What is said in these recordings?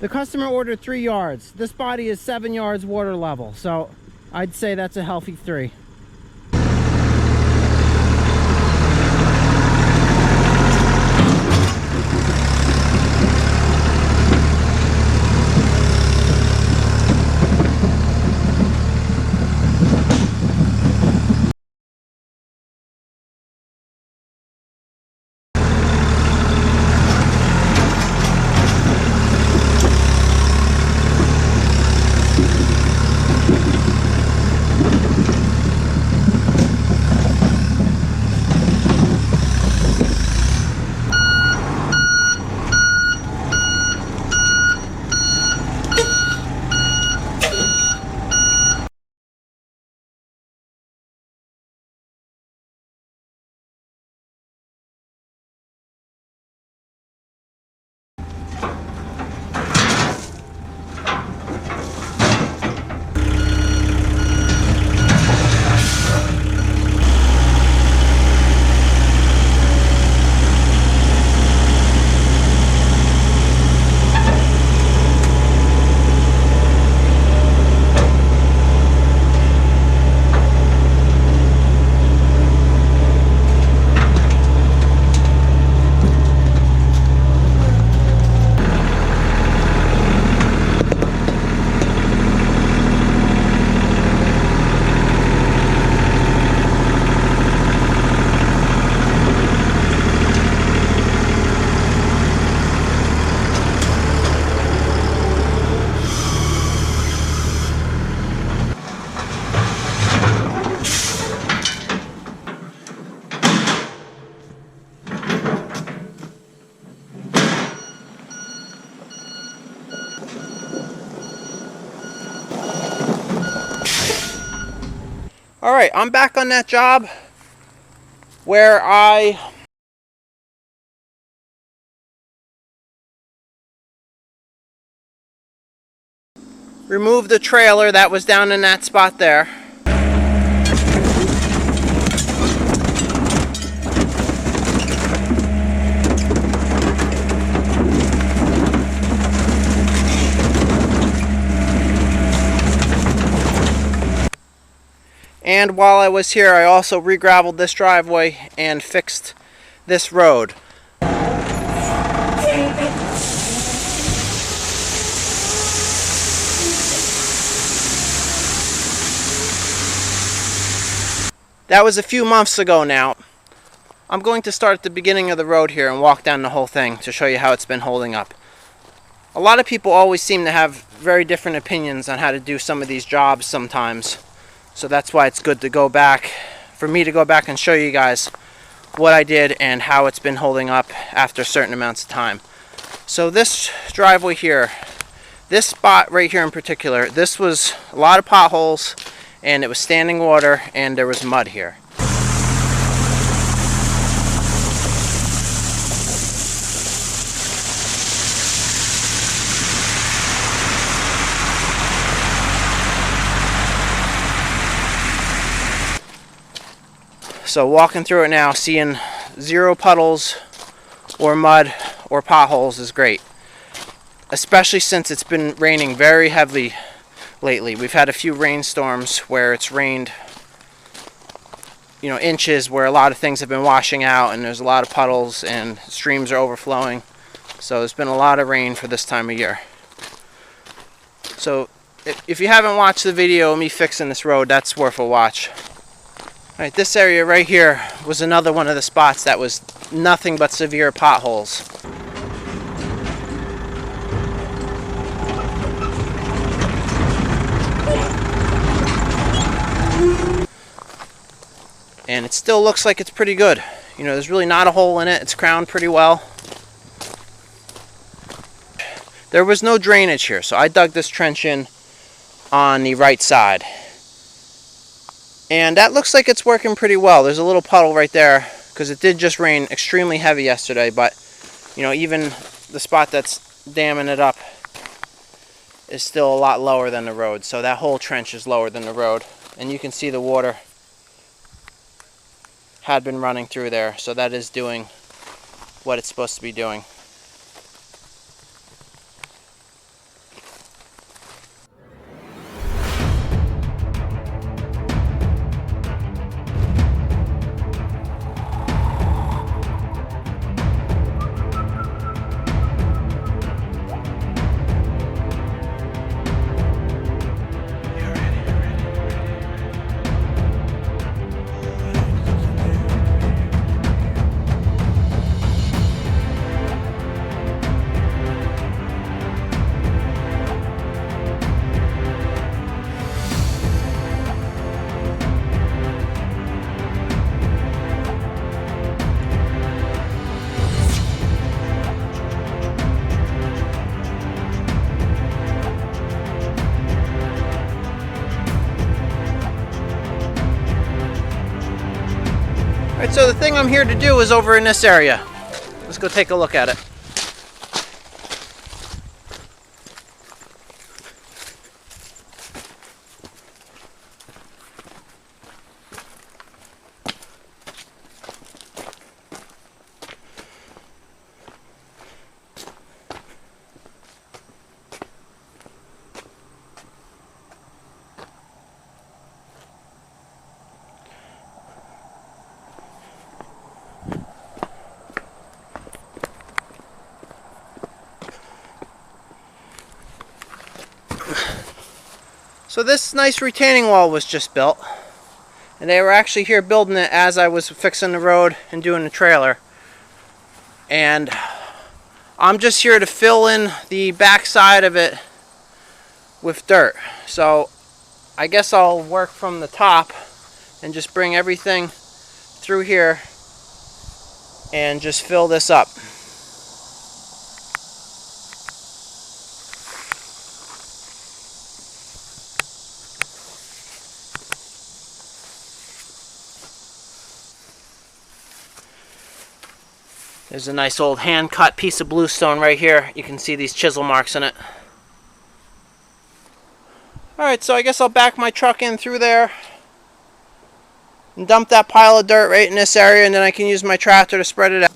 The customer ordered 3 yards. This body is 7 yards water level, so I'd say that's a healthy 3. Alright, I'm back on that job where I removed the trailer that was down in that spot there. And while I was here, I also re-gravelled this driveway and fixed this road. That was a few months ago now. I'm going to start at the beginning of the road here and walk down the whole thing to show you how it's been holding up. A lot of people always seem to have very different opinions on how to do some of these jobs sometimes. So that's why it's good to go back, for me to go back and show you guys what I did and how it's been holding up after certain amounts of time. So this driveway here, this spot right here in particular, this was a lot of potholes and it was standing water and there was mud here. So walking through it now, seeing 0 puddles or mud or potholes is great. Especially since it's been raining very heavily lately. We've had a few rainstorms where it's rained, inches, where a lot of things have been washing out and there's a lot of puddles and streams are overflowing. So there's been a lot of rain for this time of year. So if you haven't watched the video of me fixing this road, that's worth a watch. Alright, this area right here was another one of the spots that was nothing but severe potholes. And it still looks like it's pretty good. There's really not a hole in it. It's crowned pretty well. There was no drainage here, so I dug this trench in on the right side. And that looks like it's working pretty well. There's a little puddle right there because it did just rain extremely heavy yesterday, but even the spot that's damming it up is still a lot lower than the road. So that whole trench is lower than the road. And you can see the water had been running through there, so that is doing what it's supposed to be doing. so the thing I'm here to do is over in this area. Let's go take a look at it. So this nice retaining wall was just built, and they were actually here building it as I was fixing the road and doing the trailer. And I'm just here to fill in the back side of it with dirt. So I guess I'll work from the top and just bring everything through here and just fill this up. There's a nice old hand-cut piece of bluestone right here. You can see these chisel marks in it. Alright, so I guess I'll back my truck in through there and dump that pile of dirt right in this area, and then I can use my tractor to spread it out.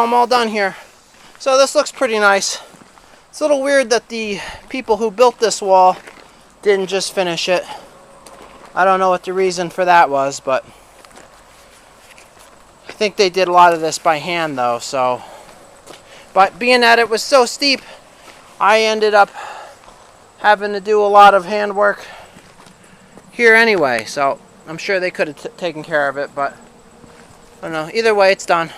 I'm all done here. So this looks pretty nice. It's a little weird that the people who built this wall didn't just finish it. I don't know what the reason for that was, but I think they did a lot of this by hand though, so. But being that it was so steep, I ended up having to do a lot of handwork here anyway, so I'm sure they could have taken care of it, but I don't know. Either way, it's done.